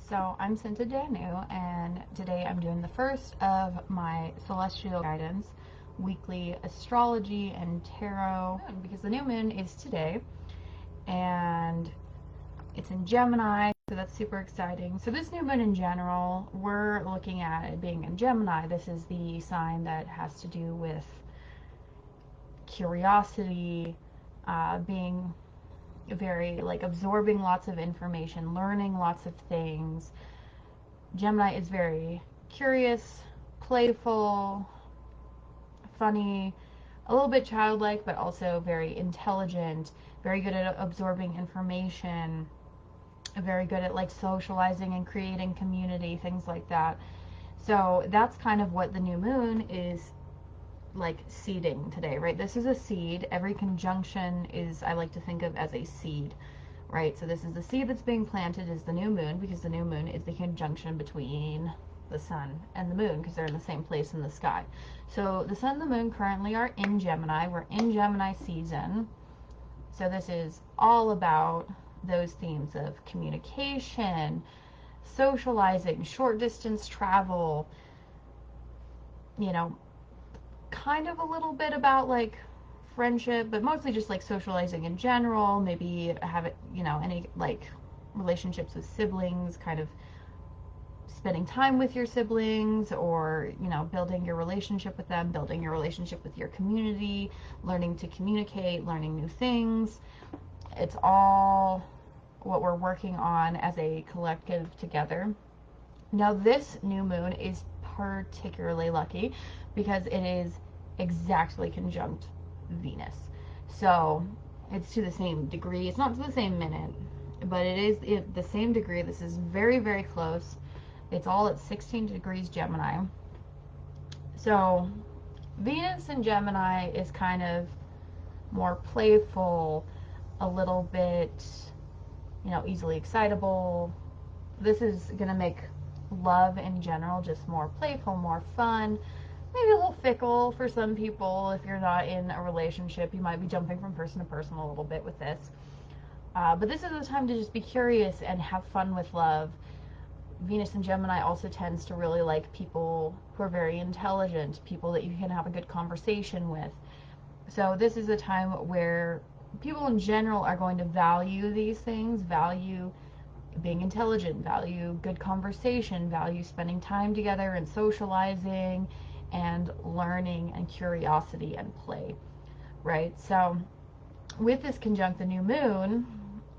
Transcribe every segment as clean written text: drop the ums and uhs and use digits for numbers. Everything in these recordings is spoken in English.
So I'm Sinta Danu, and today I'm doing the first of my celestial guidance weekly astrology and tarot because the new moon is today and it's in Gemini, so that's super exciting. So this new moon in general, we're looking at it being in Gemini. This is the sign that has to do with curiosity, being very like absorbing lots of information, learning lots of things. Gemini is very curious, playful, funny, a little bit childlike, but also very intelligent, very good at absorbing information, very good at like socializing and creating community, things like that. So that's kind of what the new moon is like seeding today, right? This is a seed. Every conjunction is, I like to think of as a seed, right? So this is the seed that's being planted is the new moon, because the new moon is the conjunction between the sun and the moon, because they're in the same place in the sky. So the sun and the moon currently are in Gemini. We're in Gemini season. So this is all about those themes of communication, socializing, short distance travel, you know, kind of a little bit about like friendship, but mostly just like socializing in general. Maybe have it, any like relationships with siblings, kind of spending time with your siblings, or building your relationship with them, building your relationship with your community, learning to communicate, learning new things. It's all what we're working on as a collective together. Now this new moon is particularly lucky because it is exactly conjunct Venus. So it's to the same degree. It's not to the same minute, but it is the same degree. This is very, very close. It's all at 16 degrees Gemini. So Venus in Gemini is kind of more playful, a little bit, easily excitable. This is going to make love in general just more playful, more fun, maybe a little fickle for some people. If you're not in a relationship, you might be jumping from person to person a little bit with this. But this is the time to just be curious and have fun with love. Venus in Gemini also tends to really like people who are very intelligent, people that you can have a good conversation with. So this is a time where people in general are going to value these things, value being intelligent, value good conversation, value spending time together and socializing and learning and curiosity and play, right? So with this conjunct, the new moon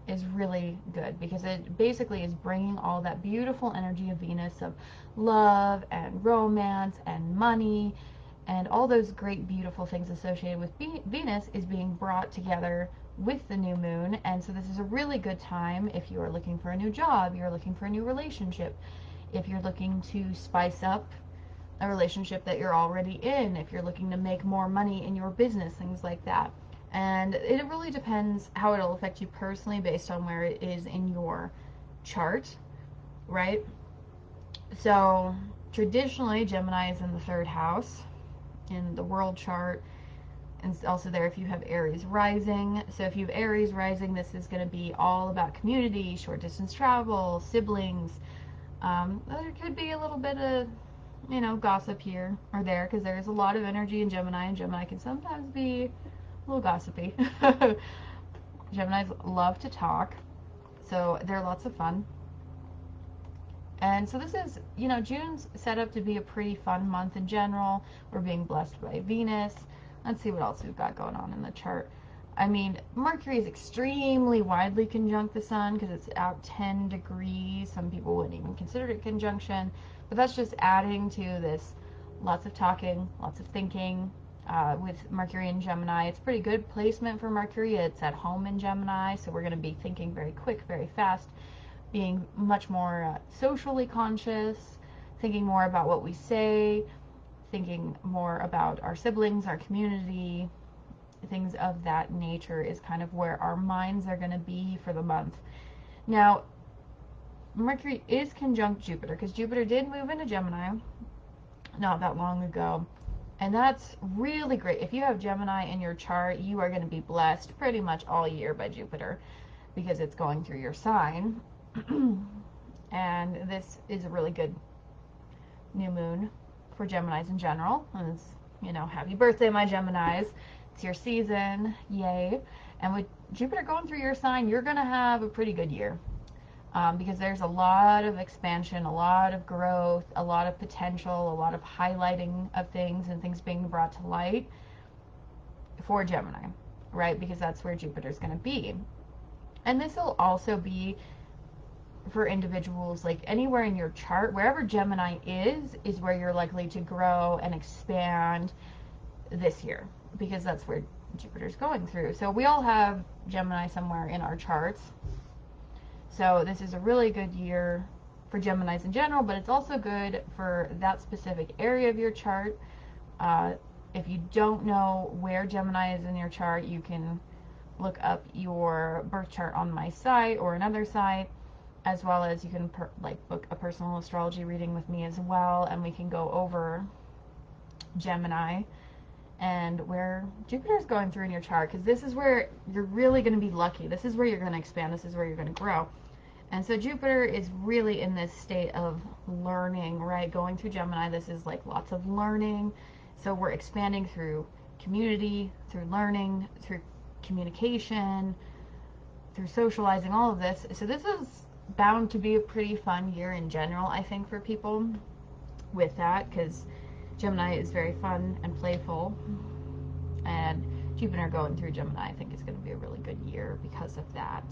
is really good because it basically is bringing all that beautiful energy of Venus, of love and romance and money and all those great beautiful things associated with Venus is being brought together with the new moon. And so this is a really good time if you are looking for a new job, you're looking for a new relationship, if you're looking to spice up a relationship that you're already in, if you're looking to make more money in your business, things like that. And it really depends how it'll affect you personally based on where it is in your chart, right? So traditionally Gemini is in the third house in the world chart, and it's also there if you have Aries rising. So if you have Aries rising, this is going to be all about community, short distance travel, siblings. There could be a little bit of gossip here or there, because there's a lot of energy in Gemini, and Gemini can sometimes be a little gossipy. Geminis love to talk, so they're lots of fun. And so this is, June's set up to be a pretty fun month in general. We're being blessed by Venus. Let's see what else we've got going on in the chart. I mean, Mercury is extremely widely conjunct the sun because it's out 10 degrees. Some people wouldn't even consider it conjunction, but that's just adding to this lots of talking, lots of thinking with Mercury in Gemini. It's pretty good placement for Mercury. It's at home in Gemini, so we're going to be thinking very quick, very fast, being much more socially conscious, thinking more about what we say, thinking more about our siblings, our community, things of that nature is kind of where our minds are going to be for the month. Now, Mercury is conjunct Jupiter because Jupiter did move into Gemini not that long ago. And that's really great. If you have Gemini in your chart, you are going to be blessed pretty much all year by Jupiter because it's going through your sign. and this is a really good new moon for Geminis in general. And it's, you know, happy birthday, my Geminis. It's your season, yay. And with Jupiter going through your sign, you're going to have a pretty good year. Because there's a lot of expansion, a lot of growth, a lot of potential, a lot of highlighting of things and things being brought to light for Gemini, right? Because that's where Jupiter's going to be. And this will also be for individuals, like anywhere in your chart, wherever Gemini is where you're likely to grow and expand this year, because that's where Jupiter's going through. So we all have Gemini somewhere in our charts. So this is a really good year for Geminis in general, but it's also good for that specific area of your chart. If you don't know where Gemini is in your chart, you can look up your birth chart on my site or another site, as well as you can book a personal astrology reading with me as well, and we can go over Gemini and where Jupiter is going through in your chart, because this is where you're really going to be lucky. This is where you're going to expand. This is where you're going to grow. And so Jupiter is really in this state of learning, right? Going through Gemini, this is like lots of learning. So we're expanding through community, through learning, through communication, through socializing, all of this. So this is bound to be a pretty fun year in general, I think, for people with that, because Gemini is very fun and playful. And Jupiter going through Gemini, I think, is going to be a really good year because of that.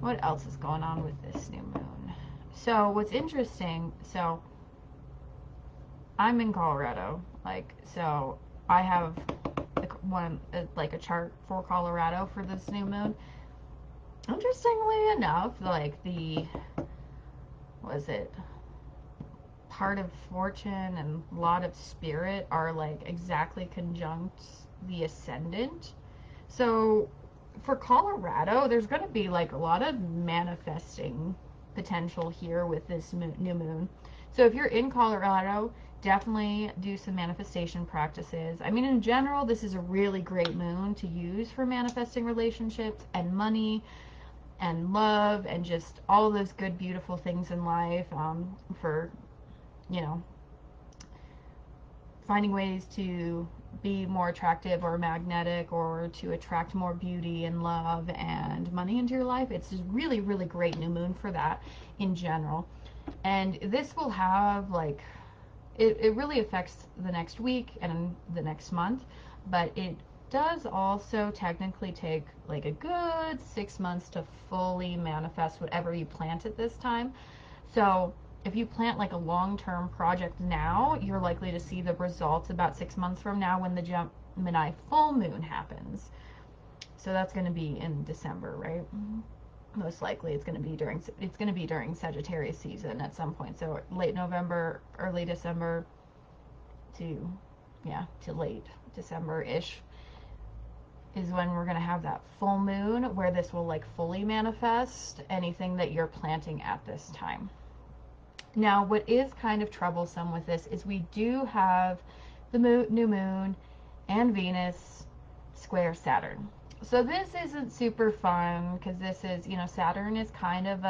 What else is going on with this new moon? So what's interesting, so I'm in Colorado, so I have a chart for Colorado for this new moon. Interestingly enough, part of fortune and lot of spirit are exactly conjunct the ascendant. So for Colorado, there's going to be a lot of manifesting potential here with this new moon. So if you're in Colorado, definitely do some manifestation practices. I mean, in general, this is a really great moon to use for manifesting relationships and money and love and just all those good, beautiful things in life, for, you know, finding ways to be more attractive or magnetic, or to attract more beauty and love and money into your life. It's just really, really great new moon for that in general. And this will have it really affects the next week and the next month, but it does also technically take a good 6 months to fully manifest whatever you plant at this time. So if you plant a long-term project now, you're likely to see the results about 6 months from now when the Gemini full moon happens. So that's going to be in December, right? Most likely it's going to be during Sagittarius season at some point. So late November, early December to late December-ish is when we're going to have that full moon where this will fully manifest anything that you're planting at this time. Now, what is kind of troublesome with this is we do have the new moon and Venus square Saturn. So this isn't super fun because this is, Saturn is kind of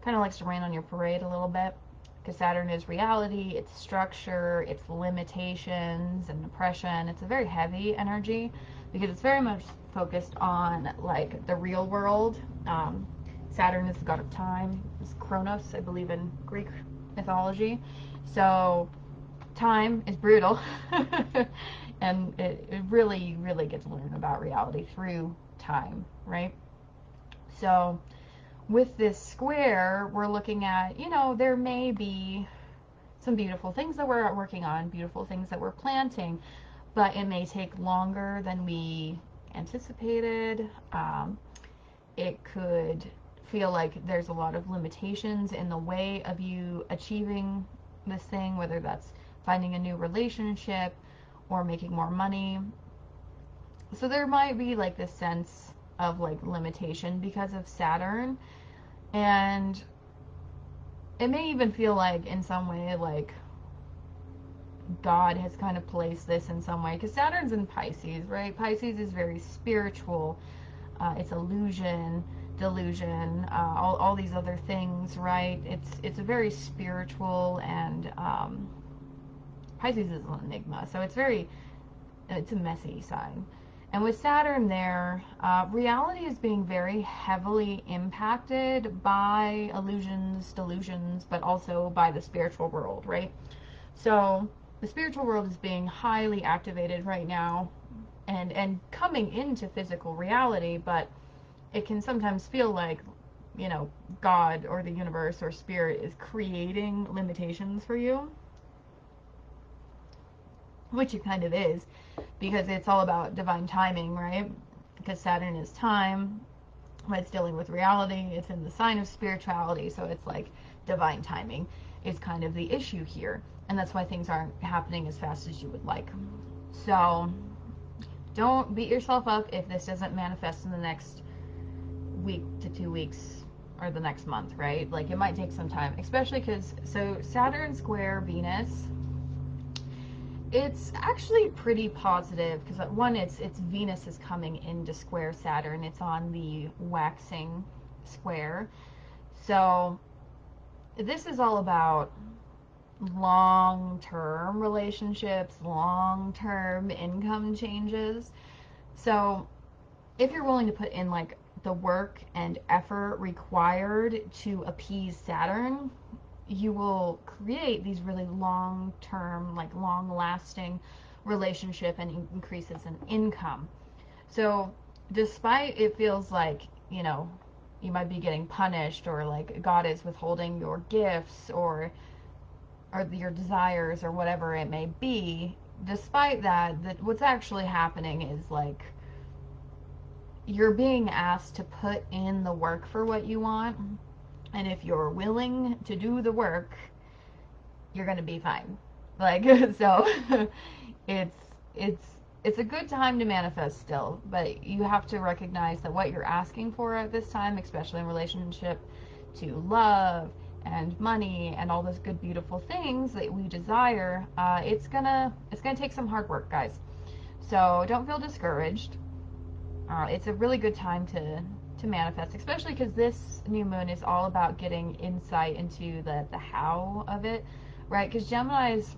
likes to rain on your parade a little bit, because Saturn is reality, it's structure, it's limitations and oppression. It's a very heavy energy because it's very much focused on the real world. Saturn is the god of time. It's Kronos, I believe, in Greek mythology. So time is brutal. And it really, really gets to learn about reality through time, right? So with this square, we're looking at, there may be some beautiful things that we're working on, beautiful things that we're planting, but it may take longer than we anticipated. It could feel like there's a lot of limitations in the way of you achieving this thing, whether that's finding a new relationship or making more money. So there might be this sense of limitation because of Saturn, and it may even feel in some way God has kind of placed this in some way, because Saturn's in Pisces, right? Pisces is very spiritual. It's illusion, delusion, all these other things, right? It's a very spiritual, and Pisces is an enigma, so it's a messy sign. And with Saturn there, reality is being very heavily impacted by illusions, delusions, but also by the spiritual world, right? So the spiritual world is being highly activated right now, and coming into physical reality, but it can sometimes feel like, God or the universe or spirit is creating limitations for you, which it kind of is, because it's all about divine timing, right? Because Saturn is time, but it's dealing with reality. It's in the sign of spirituality, so it's like divine timing is kind of the issue here, and that's why things aren't happening as fast as you would like. So don't beat yourself up if this doesn't manifest in the next week to 2 weeks or the next month, right? Like, it might take some time, especially because, so Saturn square Venus, it's actually pretty positive, because one, it's Venus is coming into square Saturn. It's on the waxing square. So this is all about long-term relationships, long-term income changes. So if you're willing to put in like the work and effort required to appease Saturn, you will create these really long-term, like long-lasting relationship and increases in income. So despite it feels like, you might be getting punished, or like God is withholding your gifts or your desires or whatever it may be, despite that what's actually happening is like you're being asked to put in the work for what you want, and if you're willing to do the work, you're gonna be fine. Like, so it's a good time to manifest still, but you have to recognize that what you're asking for at this time, especially in relationship to love and money and all those good beautiful things that we desire, it's gonna take some hard work, guys. So don't feel discouraged. It's a really good time to manifest, especially because this new moon is all about getting insight into the how of it, right? Because Gemini is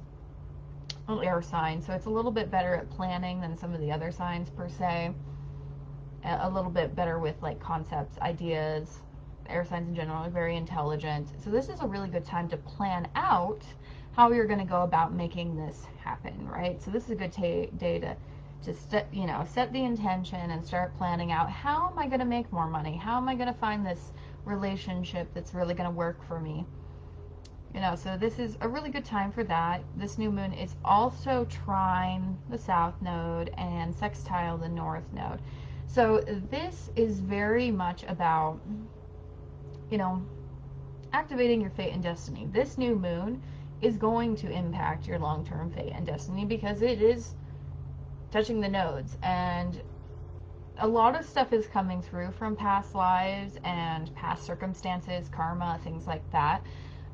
an air sign, so it's a little bit better at planning than some of the other signs per se. A little bit better with like concepts, ideas. Air signs in general are very intelligent, so this is a really good time to plan out how you're going to go about making this happen, right? So this is a good day to set the intention and start planning out, how am I going to make more money? How am I going to find this relationship that's really going to work for me? So this is a really good time for that. This new moon is also trine the south node and sextile the north node. So this is very much about, activating your fate and destiny. This new moon is going to impact your long-term fate and destiny because it is touching the nodes, and a lot of stuff is coming through from past lives and past circumstances, karma, things like that.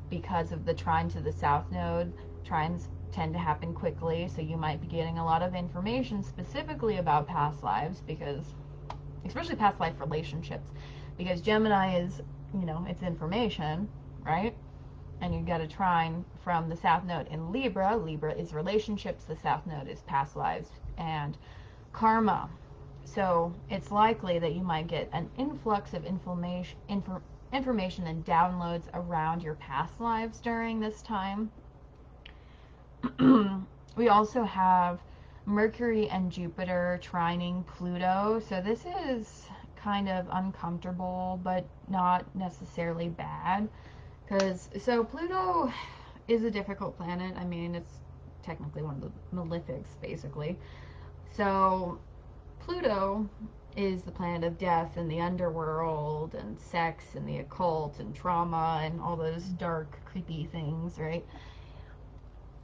Because of the trine to the south node, trines tend to happen quickly, so you might be getting a lot of information specifically about past lives, because especially past life relationships, because Gemini is, it's information, right? And you got a trine from the south node in Libra. Libra is relationships, the south node is past lives and karma. So it's likely that you might get an influx of information and downloads around your past lives during this time. We also have Mercury and Jupiter trining Pluto. So this is kind of uncomfortable, but not necessarily bad. So Pluto is a difficult planet. I mean, it's technically one of the malefics, basically. So Pluto is the planet of death and the underworld and sex and the occult and trauma and all those dark, creepy things, right?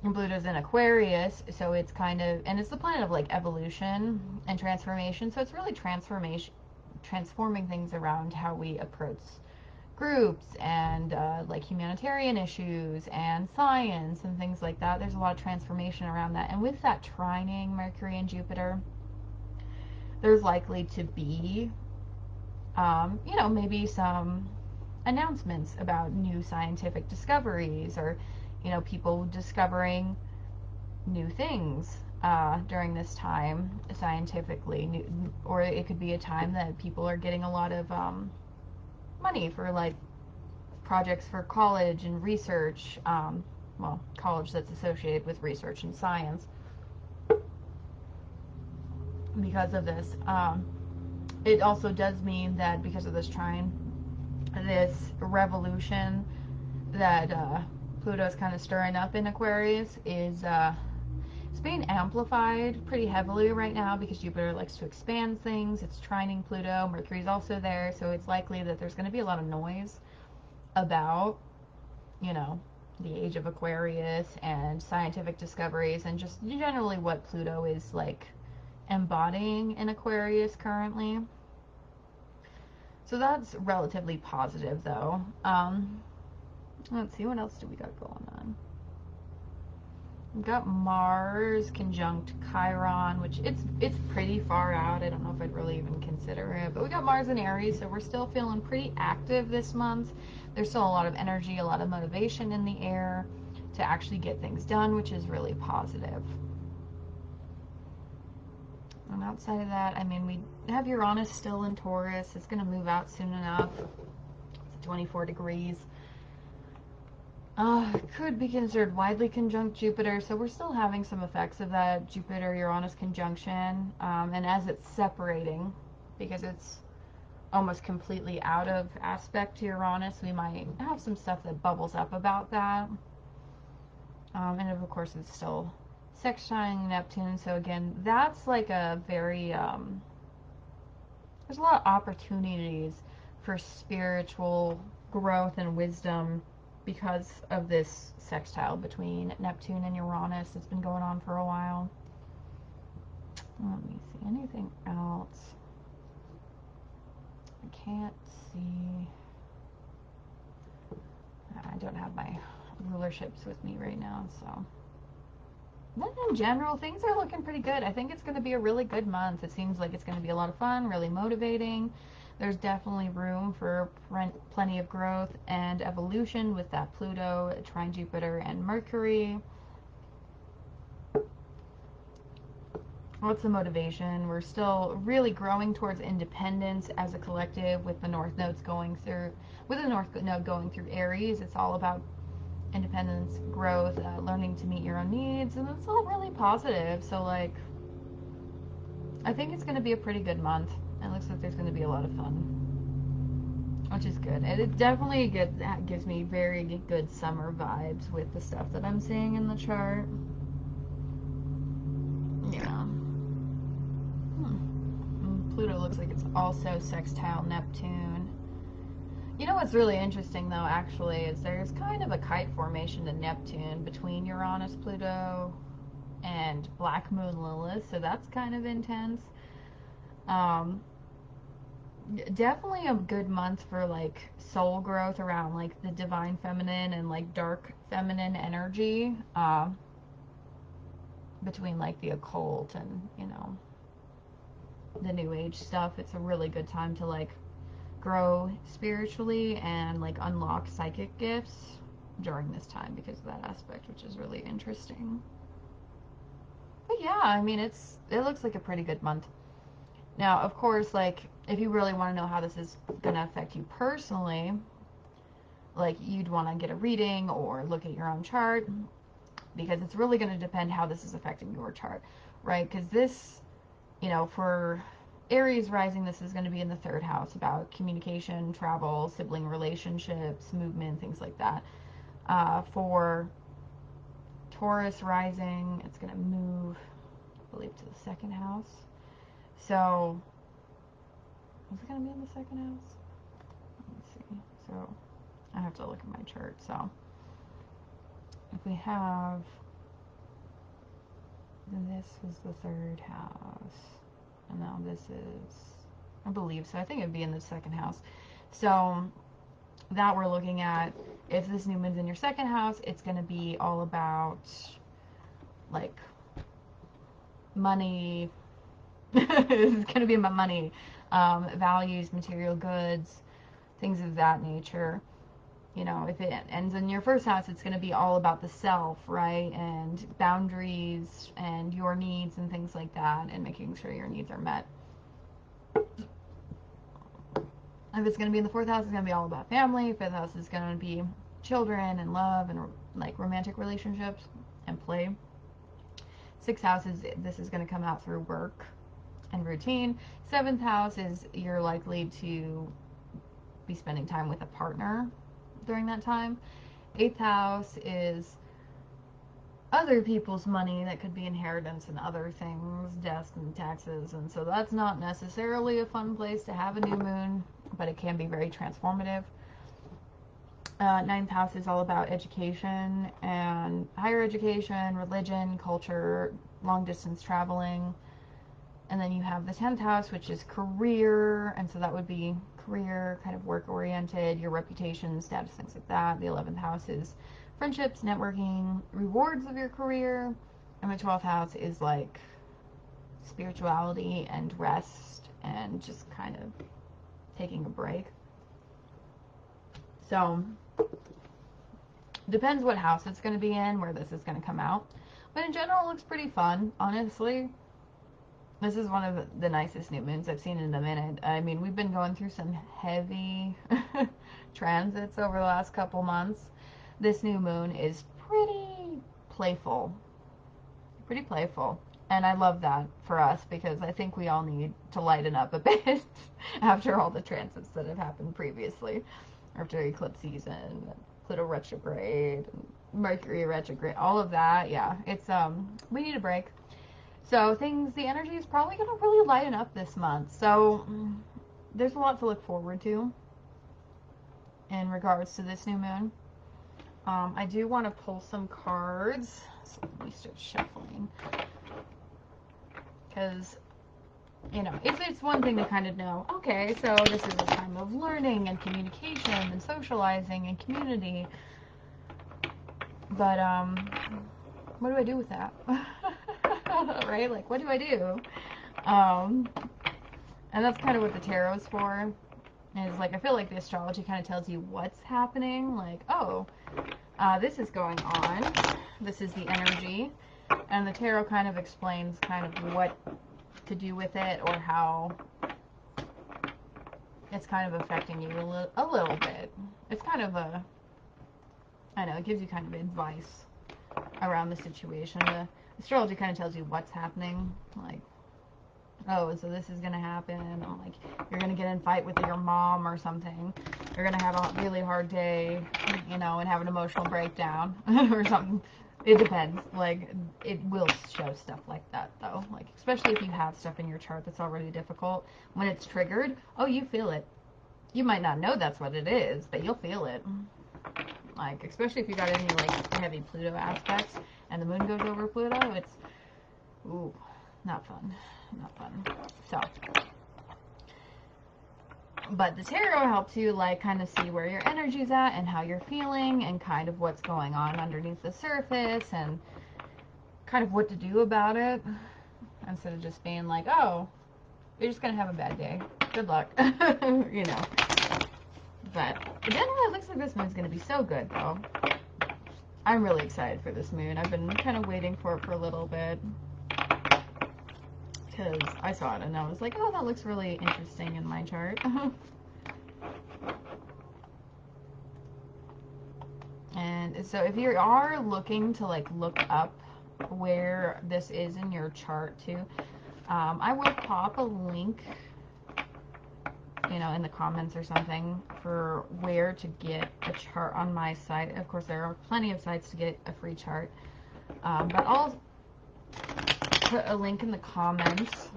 And Pluto's in Aquarius, so it's kind of, and it's the planet of like evolution and transformation. So it's really transforming things around how we approach groups and like humanitarian issues and science and things like that. There's a lot of transformation around that. And with that trining Mercury and Jupiter, there's likely to be You know, maybe some announcements about new scientific discoveries, or, you know, people discovering new things during this time scientifically, or it could be a time that people are getting a lot of money for like projects for college and research. Well, college that's associated with research and science because of this. It also does mean that because of this trine, this revolution that Pluto's kind of stirring up in Aquarius is it's being amplified pretty heavily right now because Jupiter likes to expand things. It's trining Pluto. Mercury's also there, so it's likely that there's going to be a lot of noise about, you know, the age of Aquarius and scientific discoveries and just generally what Pluto is like embodying in Aquarius currently. So that's relatively positive though. Let's see, what else do we got going on? We've got Mars conjunct Chiron, which it's pretty far out. I don't know if I'd really even consider it. But we got Mars in Aries, so we're still feeling pretty active this month. There's still a lot of energy, a lot of motivation in the air to actually get things done, which is really positive. And outside of that, I mean, we have Uranus still in Taurus. It's going to move out soon enough. It's 24 degrees. Could be considered widely conjunct Jupiter, so we're still having some effects of that Jupiter-Uranus conjunction, and as it's separating, because it's almost completely out of aspect to Uranus, we might have some stuff that bubbles up about that, and of course it's still sextiling Neptune, so again, that's like a very, there's a lot of opportunities for spiritual growth and wisdom because of this sextile between Neptune and Uranus. It's been going on for a while. Let me see, anything else? I can't see. I don't have my rulerships with me right now, so. But in general, things are looking pretty good. I think it's going to be a really good month. It seems like it's going to be a lot of fun, really motivating. There's definitely room for plenty of growth and evolution with that Pluto, trine Jupiter, and Mercury. What's the motivation? We're still really growing towards independence as a collective with the North Nodes going through, with the North Node going through Aries. It's all about independence, growth, learning to meet your own needs, and it's all really positive. So, like, I think it's going to be a pretty good month. It looks like there's going to be a lot of fun, which is good. And it definitely gives me very good summer vibes with the stuff that I'm seeing in the chart. Yeah. Pluto looks like it's also sextile Neptune. You know what's really interesting though, actually, is there's kind of a kite formation to Neptune between Uranus, Pluto, and Black Moon Lilith, so that's kind of intense. Definitely a good month for like soul growth around like the divine feminine and like dark feminine energy, between like the occult and, you know, the new age stuff. It's a really good time to like grow spiritually and like unlock psychic gifts during this time because of that aspect, which is really interesting. But yeah, I mean, it looks like a pretty good month. Now, of course, like, if you really want to know how this is going to affect you personally, like, you'd want to get a reading or look at your own chart, because it's really going to depend how this is affecting your chart, right? Because this, you know, for Aries rising, this is going to be in the third house, about communication, travel, sibling relationships, movement, things like that. For Taurus rising, it's going to move, I believe, to the second house. So, is it going to be in the second house? Let me see. So, I have to look at my chart. So, if we have, then this was the third house. And now this is, I believe so. I think it would be in the second house. So, that we're looking at, if this new moon's in your second house, it's going to be all about, like, money. It's going to be about money, values, material goods, things of that nature. You know, if it ends in your first house, it's going to be all about the self, right? And boundaries and your needs and things like that, and making sure your needs are met. If it's going to be in the fourth house, it's going to be all about family. Fifth house is going to be children and love and like romantic relationships and play. Sixth house is this is going to come out through work and routine. Seventh house is you're likely to be spending time with a partner during that time. Eighth house is other people's money that could be inheritance and other things, deaths and taxes, and so that's not necessarily a fun place to have a new moon, but it can be very transformative. Ninth house is all about education and higher education, religion, culture, long distance traveling. And then you have the 10th house, which is career, and so that would be career, kind of work oriented, your reputation, status, things like that. The 11th house is friendships, networking, rewards of your career. And the 12th house is like spirituality and rest and just kind of taking a break. So, depends what house it's going to be in, where this is going to come out. But in general, it looks pretty fun, honestly. This is one of the nicest new moons I've seen in a minute. I mean, we've been going through some heavy transits over the last couple months. This new moon is pretty playful. Pretty playful. And I love that for us because I think we all need to lighten up a bit after all the transits that have happened previously. After eclipse season, Pluto retrograde, Mercury retrograde, all of that. Yeah, it's we need a break. So the energy is probably going to really lighten up this month. So there's a lot to look forward to in regards to this new moon. I do want to pull some cards. So let me start shuffling. Because, you know, it's one thing to kind of know, okay, so this is a time of learning and communication and socializing and community. But, what do I do with that? Right? Like, what do I do? And that's kind of what the tarot is for. Is like, I feel like the astrology kind of tells you what's happening. Like, oh, this is going on. This is the energy. And the tarot kind of explains kind of what to do with it or how it's kind of affecting you a little bit. It's kind of I know, it gives you kind of advice around the situation. The astrology kind of tells you what's happening, like, oh, so this is going to happen. I'm like, you're going to get in a fight with your mom or something. You're going to have a really hard day, you know, and have an emotional breakdown or something. It depends. Like, it will show stuff like that, though. Like, especially if you have stuff in your chart that's already difficult. When it's triggered, oh, you feel it. You might not know that's what it is, but you'll feel it. Like, especially if you got any, like, heavy Pluto aspects, and the moon goes over Pluto, it's, ooh, not fun. Not fun. So, but the tarot helps you, like, kind of see where your energy's at and how you're feeling and kind of what's going on underneath the surface and kind of what to do about it, instead of just being like, oh, you're just gonna have a bad day. Good luck. You know. But generally, it looks like this moon's gonna be so good, though. I'm really excited for this moon. I've been kind of waiting for it for a little bit. Because I saw it and I was like, oh, that looks really interesting in my chart. And so if you are looking to, like, look up where this is in your chart too, I will pop a link, you know, in the comments or something for where to get a chart on my site. Of course, there are plenty of sites to get a free chart, but I'll put a link in the comments.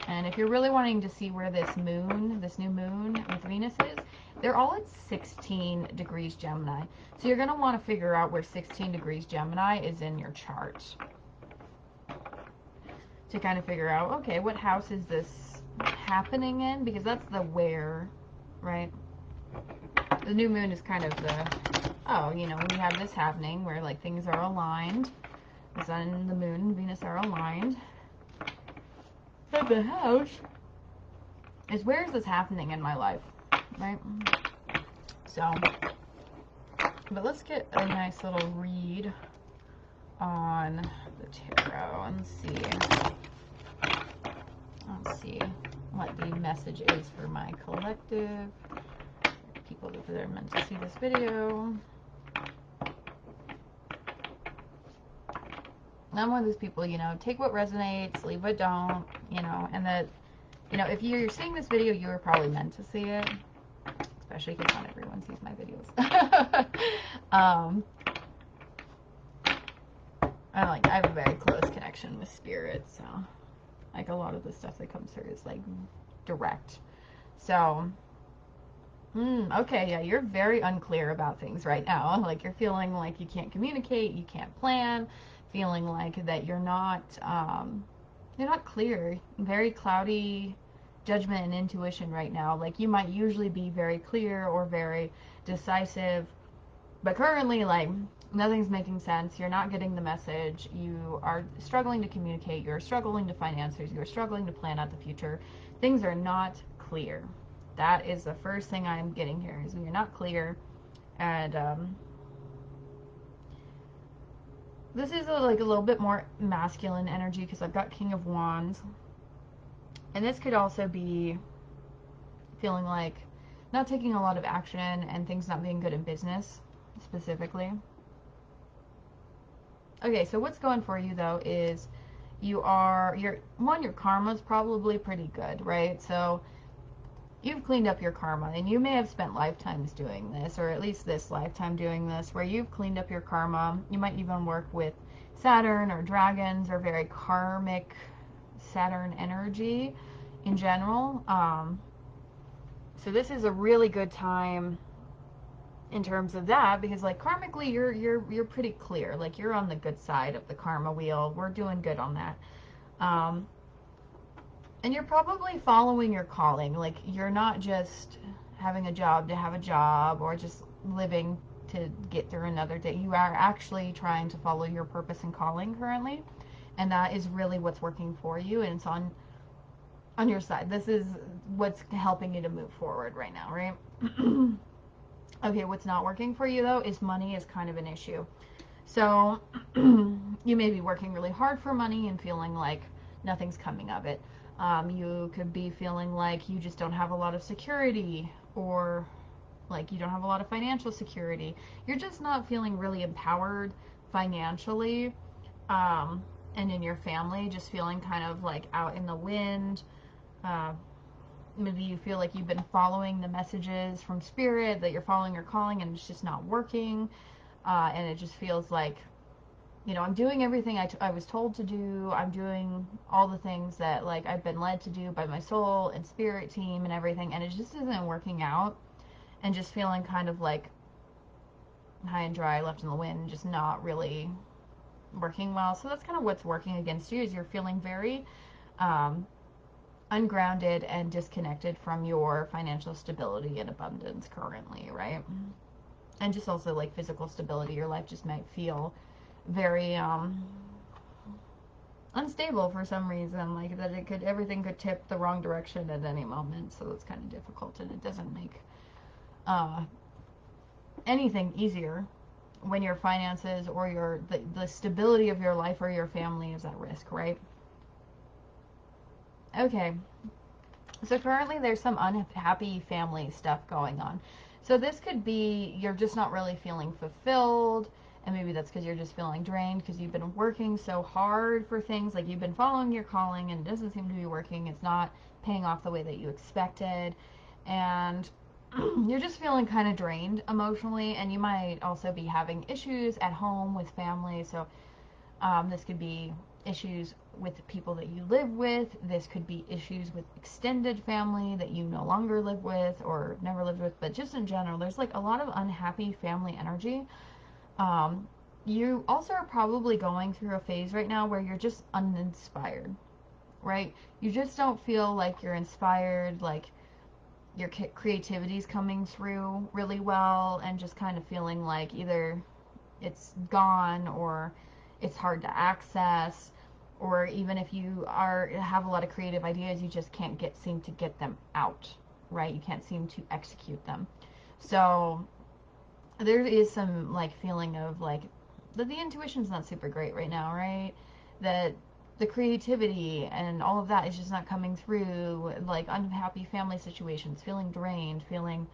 And if you're really wanting to see where this new moon with Venus is, they're all at 16 degrees Gemini. So you're going to want to figure out where 16 degrees Gemini is in your chart to kind of figure out, okay, what house is this happening in? Because that's the where, right? The new moon is kind of the, oh, you know, we have this happening where, like, things are aligned. The sun, the moon, and Venus are aligned. But the house is where is this happening in my life, right? So, but let's get a nice little read on the tarot and see. Let's see what the message is for my collective, people that are meant to see this video. I'm one of those people, you know, take what resonates, leave what don't, you know, and that, you know, if you're seeing this video, you were probably meant to see it, especially because not everyone sees my videos. I have a very close connection with spirit, so, like, a lot of the stuff that comes through is, like, direct. So, okay, yeah, you're very unclear about things right now. Like, you're feeling like you can't communicate, you can't plan, feeling like that you're not clear, very cloudy judgment and intuition right now. Like, you might usually be very clear or very decisive, but currently, like, nothing's making sense. You're not getting the message. You are struggling to communicate. You're struggling to find answers. You're struggling to plan out the future. Things are not clear. That is the first thing I'm getting here, is you're not clear. And this is like a little bit more masculine energy, because I've got King of Wands. And this could also be feeling like not taking a lot of action and things not being good in business, specifically. Okay, so what's going for you, though, is your karma's probably pretty good, right? So you've cleaned up your karma, and you may have spent lifetimes doing this, or at least this lifetime doing this, where you've cleaned up your karma. You might even work with Saturn or dragons or very karmic Saturn energy in general. So this is a really good time in terms of that, because, like, karmically you're pretty clear. Like, you're on the good side of the karma wheel. We're doing good on that. And you're probably following your calling. Like, you're not just having a job to have a job, or just living to get through another day. You are actually trying to follow your purpose and calling currently, and that is really what's working for you, and it's on your side. This is what's helping you to move forward right now, right? Okay, what's not working for you, though, is money is kind of an issue. So you may be working really hard for money and feeling like nothing's coming of it. You could be feeling like you just don't have a lot of security, or like you don't have a lot of financial security. You're just not feeling really empowered financially, and in your family, just feeling kind of like out in the wind. Maybe you feel like you've been following the messages from spirit, that you're following your calling, and it's just not working. And it just feels like, you know, I'm doing everything I was told to do. I'm doing all the things that, like, I've been led to do by my soul and spirit team and everything, and it just isn't working out. And just feeling kind of like high and dry, left in the wind, just not really working well. So that's kind of what's working against you, is you're feeling very ungrounded and disconnected from your financial stability and abundance currently, right? And just also, like, physical stability. Your life just might feel very unstable for some reason, like that everything could tip the wrong direction at any moment. So it's kind of difficult, and it doesn't make anything easier when your finances or the stability of your life or your family is at risk, right? Okay, so currently there's some unhappy family stuff going on. So this could be you're just not really feeling fulfilled, and maybe that's because you're just feeling drained because you've been working so hard for things. Like, you've been following your calling, and it doesn't seem to be working. It's not paying off the way that you expected, and you're just feeling kind of drained emotionally. And you might also be having issues at home with family. So this could be issues with the people that you live with. This could be issues with extended family that you no longer live with or never lived with. But just in general, there's, like, a lot of unhappy family energy. You also are probably going through a phase right now where you're just uninspired, right? You just don't feel like you're inspired, like your creativity's coming through really well, and just kind of feeling like either it's gone or it's hard to access, or even if you have a lot of creative ideas, you just can't seem to get them out, right? You can't seem to execute them. So there is some like feeling of like that the intuition's not super great right now, right? That the creativity and all of that is just not coming through, like unhappy family situations, feeling drained, feeling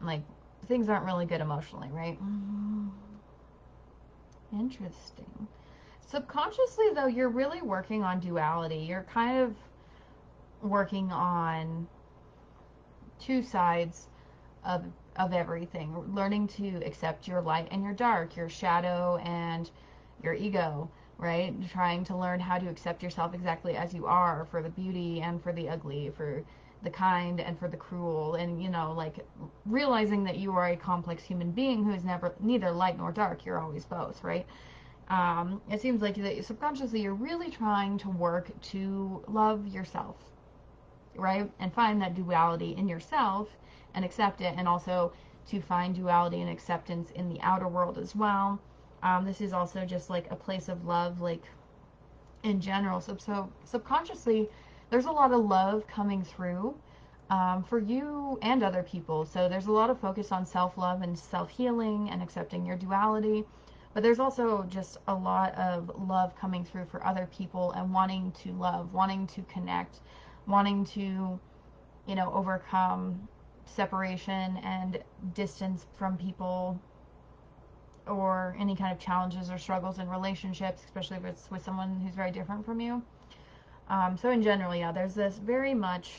like things aren't really good emotionally, right? Interesting. Subconsciously, though, you're really working on duality. You're kind of working on two sides of of everything, learning to accept your light and your dark, your shadow and your ego, right? Trying to learn how to accept yourself exactly as you are, for the beauty and for the ugly, for the kind and for the cruel, and like realizing that you are a complex human being who is neither light nor dark. You're always both, right? It seems like that subconsciously you're really trying to work to love yourself, right? And find that duality in yourself and accept it, and also to find duality and acceptance in the outer world as well. This is also just like a place of love, like in general. So subconsciously, there's a lot of love coming through for you and other people. So there's a lot of focus on self-love and self-healing and accepting your duality. But there's also just a lot of love coming through for other people and wanting to love, wanting to connect, wanting to, overcome separation and distance from people, or any kind of challenges or struggles in relationships, especially if it's with someone who's very different from you. So in general, yeah, there's this very much,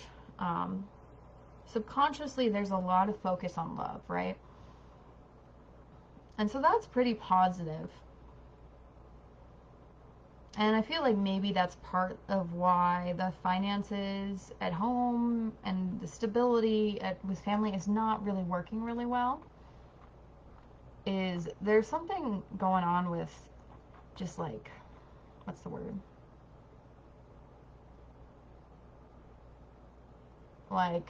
subconsciously, there's a lot of focus on love, right? And so that's pretty positive. And I feel like maybe that's part of why the finances at home and the stability with family is not really working really well. Is there's something going on with just like, what's the word? Like,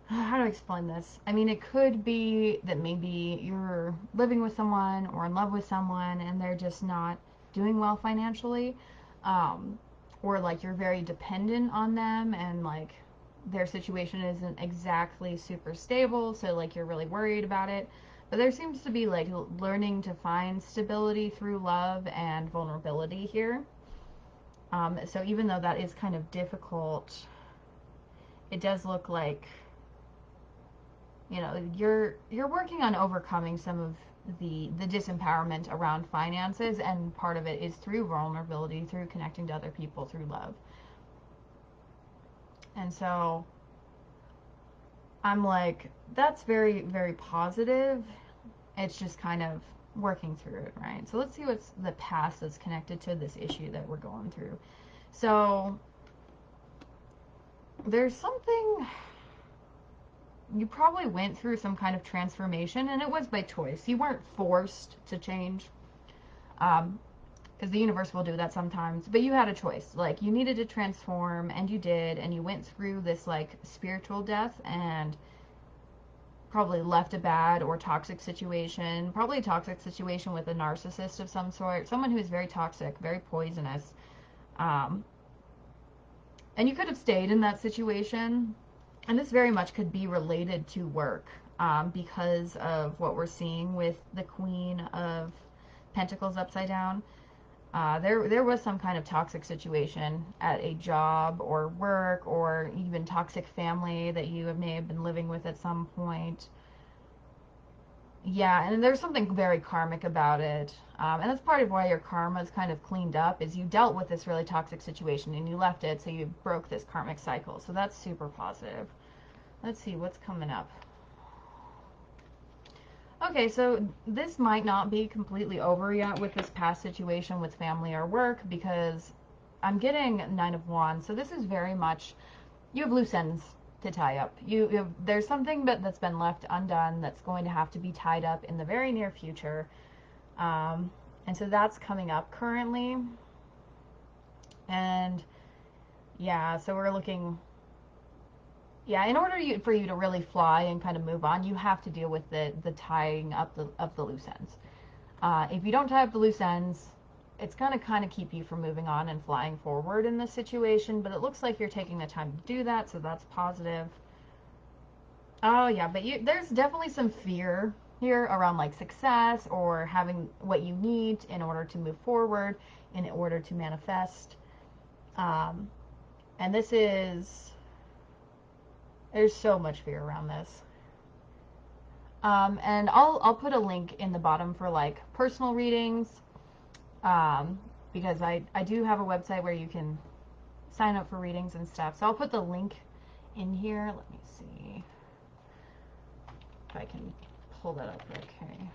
how do I explain this? I mean, it could be that maybe you're living with someone or in love with someone and they're just not doing well financially. Or like you're very dependent on them and like their situation isn't exactly super stable, so like you're really worried about it. But there seems to be like learning to find stability through love and vulnerability here. So even though that is kind of difficult, it does look like you're working on overcoming some of the disempowerment around finances, and part of it is through vulnerability, through connecting to other people, through love. And so I'm like, that's very, very positive. It's just kind of working through it, right? So let's see what's the past that's connected to this issue that we're going through. So there's something, you probably went through some kind of transformation, and it was by choice. You weren't forced to change, because the universe will do that sometimes, but you had a choice. Like, you needed to transform, and you did, and you went through this like spiritual death and probably left a bad or toxic situation, probably a toxic situation with a narcissist of some sort, someone who is very toxic, very poisonous. And you could have stayed in that situation, and this very much could be related to work, because of what we're seeing with the Queen of Pentacles upside down. There was some kind of toxic situation at a job or work, or even toxic family that you may have been living with at some point. Yeah, and there's something very karmic about it. And that's part of why your karma is kind of cleaned up, is you dealt with this really toxic situation and you left it, so you broke this karmic cycle. So that's super positive. Let's see what's coming up. Okay, so this might not be completely over yet with this past situation with family or work, because I'm getting Nine of Wands. So this is very much, you have loose ends to tie up. There's something that's been left undone that's going to have to be tied up in the very near future. And so that's coming up currently. And yeah, so we're looking, yeah, in order for you to really fly and kind of move on, you have to deal with the tying up of the loose ends. If you don't tie up the loose ends, it's going to kind of keep you from moving on and flying forward in this situation, but it looks like you're taking the time to do that, so that's positive. Oh yeah, but there's definitely some fear here around like success or having what you need in order to move forward, in order to manifest. Um, and there's so much fear around this. And I'll put a link in the bottom for like personal readings, because I do have a website where you can sign up for readings and stuff. So I'll put the link in here. Let me see if I can pull that up. Okay.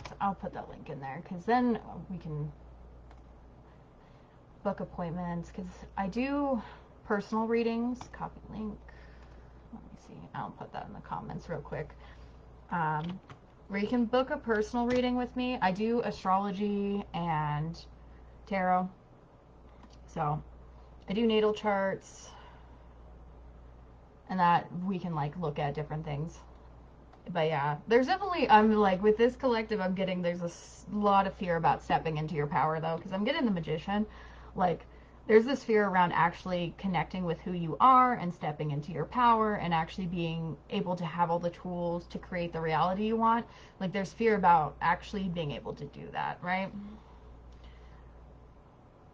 So I'll put that link in there because then we can book appointments, because I do personal readings. Copy link. Let me see. I'll put that in the comments real quick. Where you can book a personal reading with me. I do astrology and tarot. So I do natal charts, and that we can like look at different things. But yeah, there's definitely, I'm like, with this collective, there's a lot of fear about stepping into your power though, because I'm getting the Magician. Like, there's this fear around actually connecting with who you are and stepping into your power and actually being able to have all the tools to create the reality you want. Like, there's fear about actually being able to do that, right?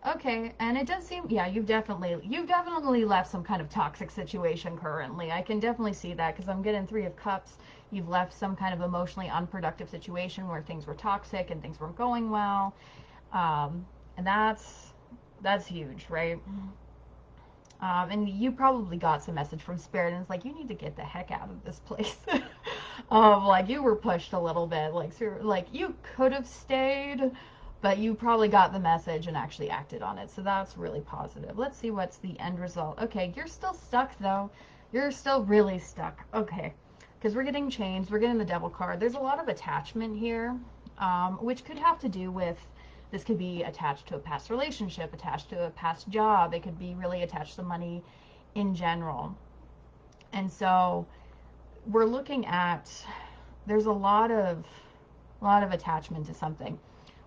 Okay, and it does seem, yeah, you've definitely left some kind of toxic situation currently. I can definitely see that because I'm getting Three of Cups. You've left some kind of emotionally unproductive situation where things were toxic and things weren't going well. And that's huge, right? And you probably got some message from Spirit, and it's like, you need to get the heck out of this place. Like, you were pushed a little bit. Like you could have stayed, but you probably got the message and actually acted on it. So that's really positive. Let's see what's the end result. Okay, you're still stuck, though. You're still really stuck. Okay, because we're getting changed. We're getting the Devil card. There's a lot of attachment here, which could have to do with, this could be attached to a past relationship, attached to a past job. It could be really attached to money in general. And so we're looking at, there's a lot of attachment to something,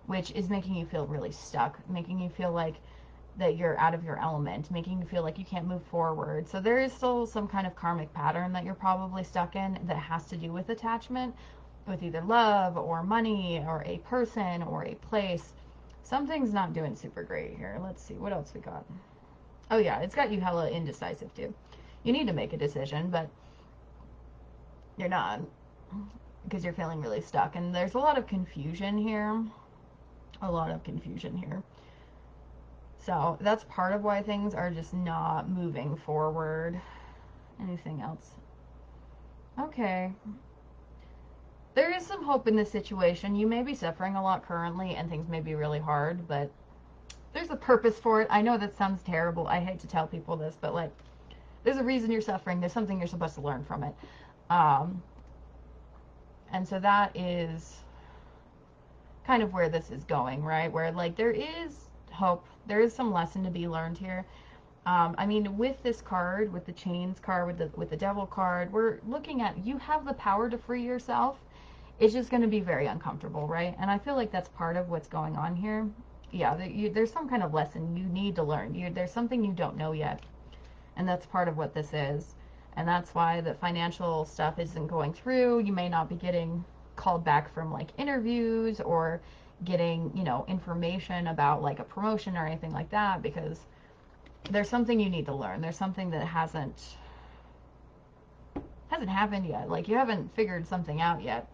which is making you feel really stuck, making you feel like that you're out of your element, making you feel like you can't move forward. So there is still some kind of karmic pattern that you're probably stuck in that has to do with attachment, with either love or money or a person or a place. Something's not doing super great here. Let's see, what else we got? Oh yeah, it's got you hella indecisive too. You need to make a decision, but you're not, because you're feeling really stuck. And there's a lot of confusion here. A lot of confusion here. So that's part of why things are just not moving forward. Anything else? Okay. There is some hope in this situation. You may be suffering a lot currently and things may be really hard, but there's a purpose for it. I know that sounds terrible. I hate to tell people this, but like, there's a reason you're suffering. There's something you're supposed to learn from it. And so that is kind of where this is going, right? Where like there is hope. There is some lesson to be learned here. I mean, with this card, with the Chains card, with the Devil card, we're looking at, you have the power to free yourself. It's just going to be very uncomfortable, right? And I feel like that's part of what's going on here. Yeah, there's some kind of lesson you need to learn. There's something you don't know yet, and that's part of what this is. And that's why the financial stuff isn't going through. You may not be getting called back from like interviews or getting, information about like a promotion or anything like that, because there's something you need to learn. There's something that hasn't happened yet. Like, you haven't figured something out yet.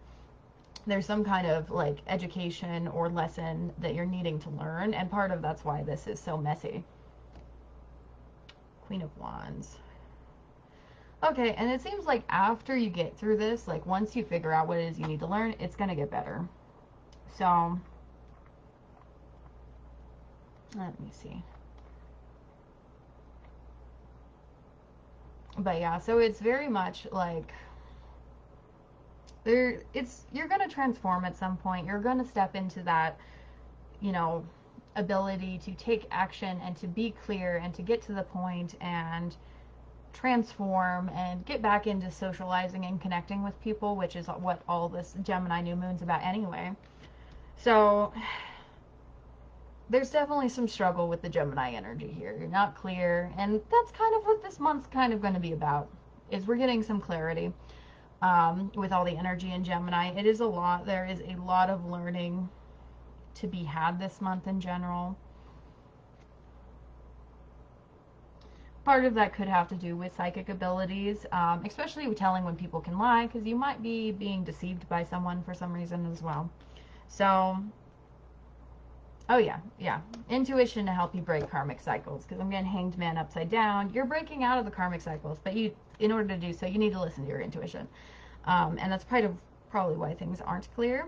There's some kind of like education or lesson that you're needing to learn, and part of that's why this is so messy. Queen of Wands. Okay, and it seems like after you get through this, like once you figure out what it is you need to learn, it's gonna get better. So let me see. But yeah, so it's very much like you're gonna transform at some point. You're gonna step into that, ability to take action and to be clear and to get to the point and transform and get back into socializing and connecting with people, which is what all this Gemini New Moon's about anyway. So there's definitely some struggle with the Gemini energy here. You're not clear, and that's kind of what this month's kind of going to be about, is we're getting some clarity with all the energy in Gemini. It is a lot. There is a lot of learning to be had this month in general. Part of that could have to do with psychic abilities, especially with telling when people can lie, because you might be being deceived by someone for some reason as well. So, oh yeah, intuition to help you break karmic cycles, because I'm getting Hanged Man upside down. You're breaking out of the karmic cycles, but in order to do so, you need to listen to your intuition. And that's probably why things aren't clear,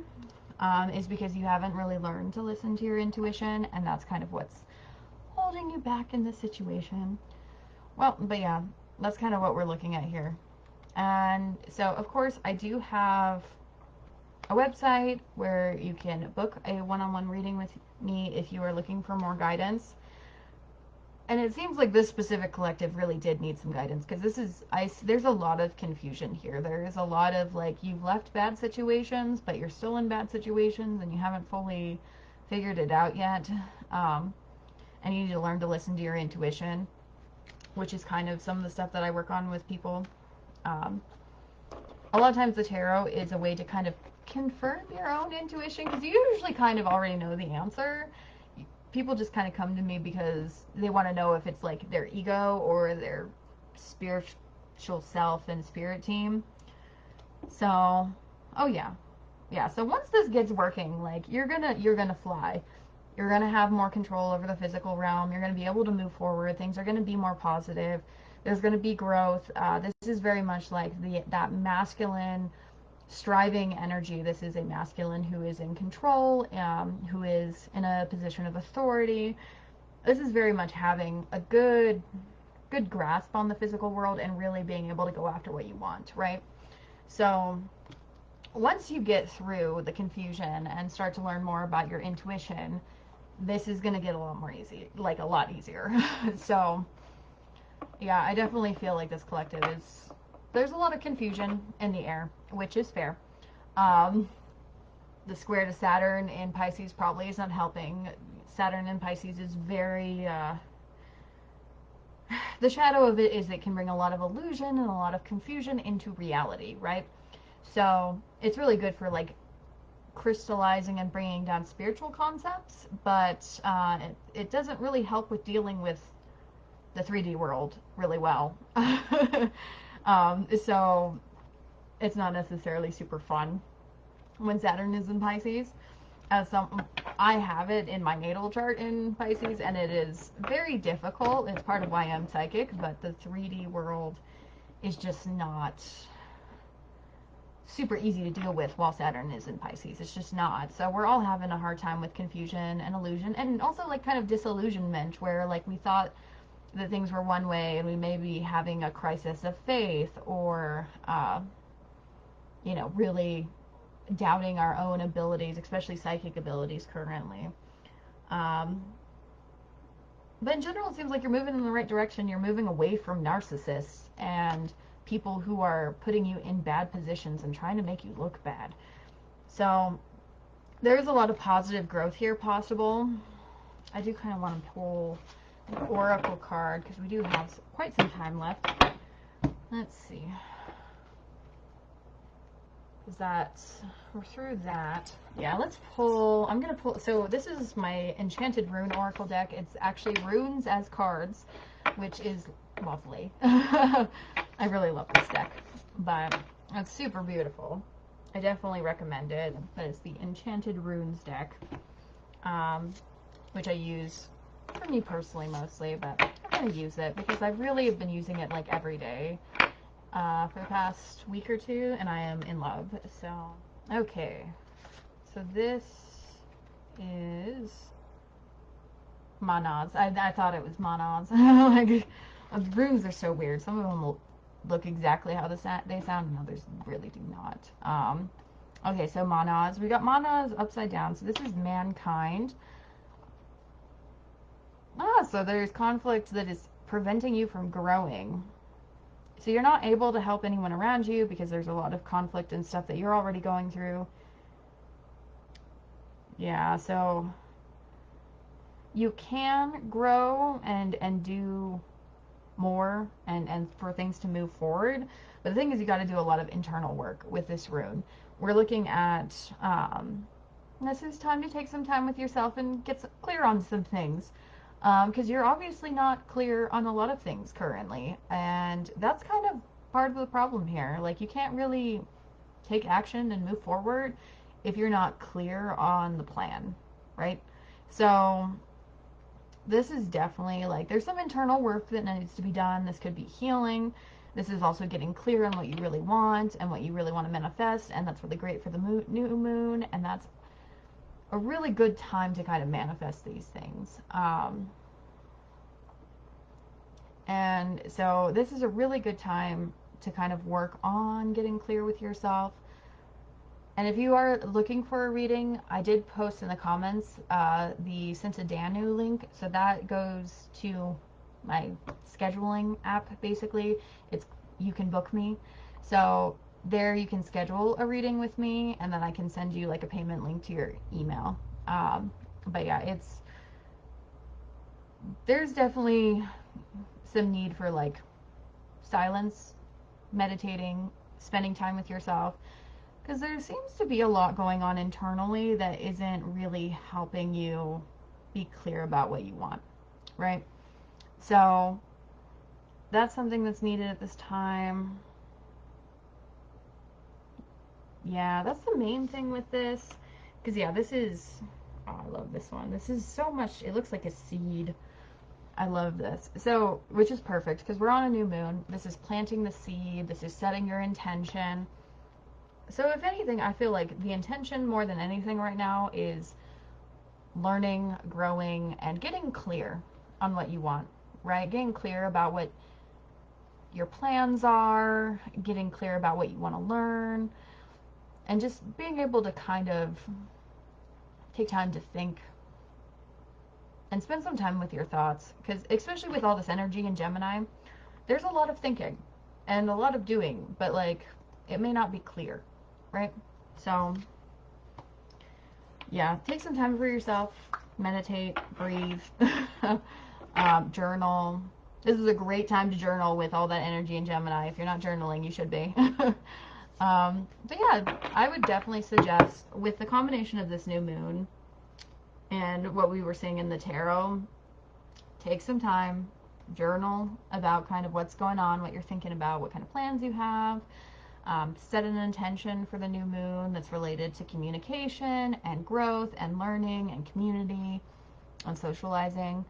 is because you haven't really learned to listen to your intuition, and that's kind of what's holding you back in this situation. Well, but yeah, that's kind of what we're looking at here. And so, of course, I do have a website where you can book a one-on-one reading with me if you are looking for more guidance. And it seems like this specific collective really did need some guidance, because there's a lot of confusion here. There is a lot of, like, you've left bad situations, but you're still in bad situations, and you haven't fully figured it out yet. And you need to learn to listen to your intuition, which is kind of some of the stuff that I work on with people. A lot of times the tarot is a way to kind of confirm your own intuition, because you usually kind of already know the answer. People just kind of come to me because they want to know if it's like their ego or their spiritual self and spirit team. So, oh yeah. So once this gets working, like, you're gonna fly. You're going to have more control over the physical realm. You're going to be able to move forward. Things are going to be more positive. There's going to be growth. This is very much like that masculine, striving energy. This is a masculine who is in control, who is in a position of authority. This is very much having a good grasp on the physical world and really being able to go after what you want, right? So once you get through the confusion and start to learn more about your intuition, this is going to get a lot more easy, like a lot easier. So, yeah, I definitely feel like this collective there's a lot of confusion in the air, which is fair. The square to Saturn in Pisces probably isn't helping. Saturn in Pisces is very, the shadow of it is it can bring a lot of illusion and a lot of confusion into reality, right? So, it's really good for, like, crystallizing and bringing down spiritual concepts, but it doesn't really help with dealing with the 3D world really well. So it's not necessarily super fun when Saturn is in Pisces. I have it in my natal chart in Pisces, and it is very difficult. It's part of why I'm psychic, but the 3D world is just not super easy to deal with while Saturn is in Pisces. It's just not. So we're all having a hard time with confusion and illusion, and also, like, kind of disillusionment, where, like, we thought that things were one way and we may be having a crisis of faith, or really doubting our own abilities, especially psychic abilities currently. But in general, it seems like you're moving in the right direction. You're moving away from narcissists and people who are putting you in bad positions and trying to make you look bad. So there's a lot of positive growth here possible. I do kind of want to pull an oracle card because we do have quite some time left. Let's see. We're through that. Yeah, let's pull. I'm going to pull. So this is my Enchanted Rune Oracle deck. It's actually runes as cards, which is lovely. I really love this deck, but it's super beautiful. I definitely recommend it. But it's the Enchanted Runes deck, which I use for me personally mostly, but I'm going to use it because I really have been using it like every day for the past week or two, and I am in love. So, okay. So this is Manaz. I thought it was Manaz. Like, the runes are so weird. Some of them will look exactly how they sound, and others really do not. Okay, so Manaz. We got Manaz upside down. So this is mankind. So there's conflict that is preventing you from growing. So you're not able to help anyone around you because there's a lot of conflict and stuff that you're already going through. Yeah, so you can grow and do more and for things to move forward. But the thing is, you got to do a lot of internal work with this rune. We're looking at this is time to take some time with yourself and get clear on some things, because you're obviously not clear on a lot of things currently, and that's kind of part of the problem here. Like, you can't really take action and move forward if you're not clear on the plan, right? So this is definitely like, there's some internal work that needs to be done. This could be healing. This is also getting clear on what you really want and what you really want to manifest, and that's really great for the new moon, and that's a really good time to kind of manifest these things. And so this is a really good time to kind of work on getting clear with yourself. And if you are looking for a reading, I did post in the comments the Sinta Danu link. So that goes to my scheduling app, basically. You can book me. So there you can schedule a reading with me, and then I can send you like a payment link to your email. But yeah, there's definitely some need for like silence, meditating, spending time with yourself, because there seems to be a lot going on internally that isn't really helping you be clear about what you want, right? So that's something that's needed at this time. Yeah, that's the main thing with this. Because, yeah, this is... Oh, I love this one. This is so much... It looks like a seed. I love this. So, which is perfect, because we're on a new moon. This is planting the seed. This is setting your intention. So, if anything, I feel like the intention more than anything right now is learning, growing, and getting clear on what you want, right? Getting clear about what your plans are, getting clear about what you want to learn, and just being able to kind of take time to think and spend some time with your thoughts, because especially with all this energy in Gemini, there's a lot of thinking and a lot of doing, but like it may not be clear, right? So yeah, take some time for yourself, meditate, breathe, journal. This is a great time to journal with all that energy in Gemini. If you're not journaling, you should be. But yeah, I would definitely suggest, with the combination of this new moon and what we were seeing in the tarot, take some time, journal about kind of what's going on, what you're thinking about, what kind of plans you have. Set an intention for the new moon that's related to communication and growth and learning and community and socializing.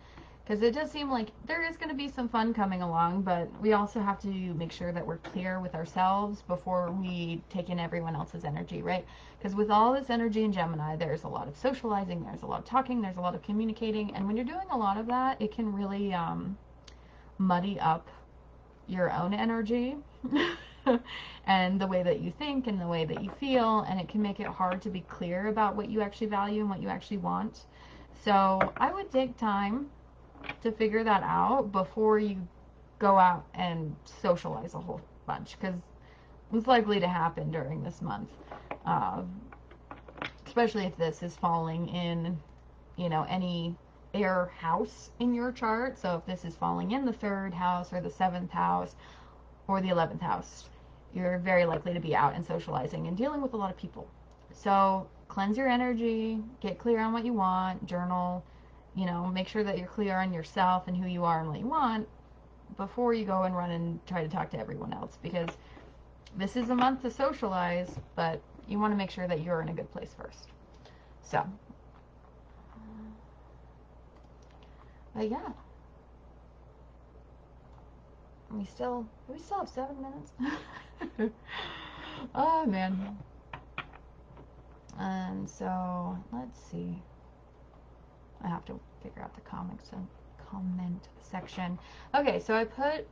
Because it does seem like there is going to be some fun coming along, but we also have to make sure that we're clear with ourselves before we take in everyone else's energy, right? Because with all this energy in Gemini, there's a lot of socializing, there's a lot of talking, there's a lot of communicating, and when you're doing a lot of that, it can really muddy up your own energy and the way that you think and the way that you feel, and it can make it hard to be clear about what you actually value and what you actually want. So I would take time to figure that out before you go out and socialize a whole bunch, because it's likely to happen during this month, especially if this is falling in, you know, any air house in your chart. So if this is falling in the 3rd house or the 7th house or the 11th house, you're very likely to be out and socializing and dealing with a lot of people. So cleanse your energy, get clear on what you want, journal, you know, make sure that you're clear on yourself and who you are and what you want before you go and run and try to talk to everyone else, because this is a month to socialize, but you want to make sure that you're in a good place first. So, but yeah, we still have 7 minutes. Oh man. And so let's see. I have to figure out the comment section. Okay, so I put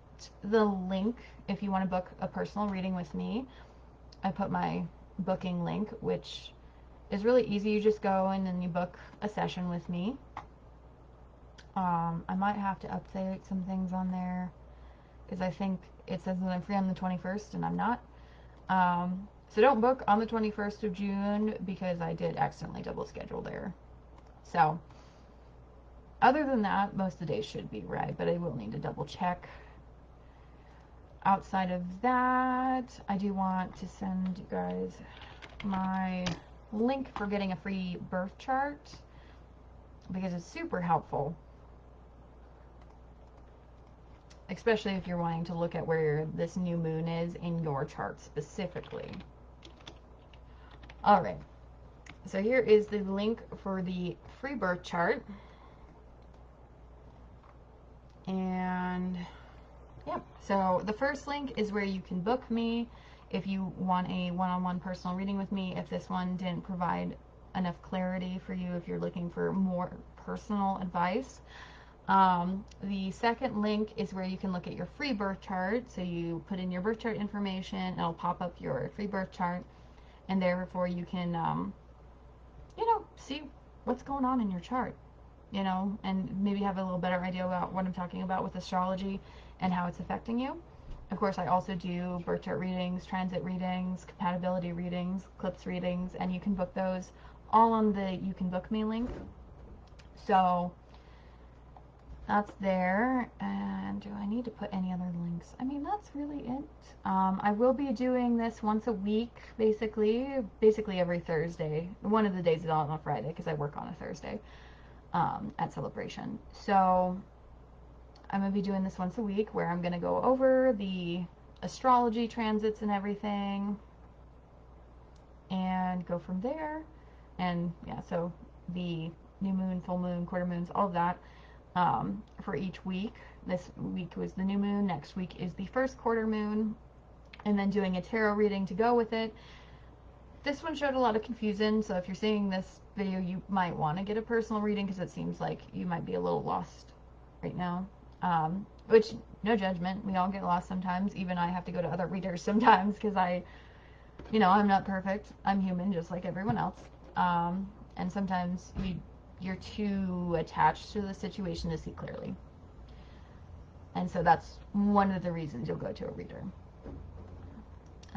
the link if you want to book a personal reading with me. I put my booking link, which is really easy. You just go in and you book a session with me. I might have to update some things on there, because I think it says that I'm free on the 21st and I'm not. So don't book on the 21st of June, because I did accidentally double schedule there. So Other than that, most of the days should be right, but I will need to double check. Outside of that, I do want to send you guys my link for getting a free birth chart because it's super helpful, especially if you're wanting to look at where this new moon is in your chart specifically. All right, so here is the link for the free birth chart. And yep, so the first link is where you can book me if you want a one-on-one personal reading with me. If this one didn't provide enough clarity for you, if you're looking for more personal advice. The second link is where you can look at your free birth chart. So you put in your birth chart information, it'll pop up your free birth chart, and therefore you can, see what's going on in your chart, and maybe have a little better idea about what I'm talking about with astrology and how it's affecting you. Of course, I also do birth chart readings, transit readings, compatibility readings, eclipse readings, and you can book those all on the You Can Book Me link. So that's there. And do I need to put any other links? I mean, that's really it. I will be doing this once a week, basically every Thursday. One of the days is on a Friday because I work on a Thursday at Celebration. So I'm going to be doing this once a week where I'm going to go over the astrology transits and everything and go from there. And yeah, so the new moon, full moon, quarter moons, all of that for each week. This week was the new moon, next week is the first quarter moon, and then doing a tarot reading to go with it. This one showed a lot of confusion, so if you're seeing this video, you might want to get a personal reading because it seems like you might be a little lost right now. Which, no judgment, we all get lost sometimes. Even I have to go to other readers sometimes because I'm not perfect. I'm human just like everyone else. And sometimes you're too attached to the situation to see clearly. And so that's one of the reasons you'll go to a reader.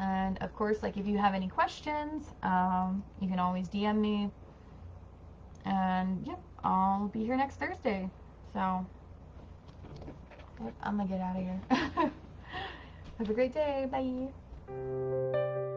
And of course, like if you have any questions, you can always DM me. And yep, I'll be here next Thursday. So yep, I'm gonna get out of here. Have a great day. Bye.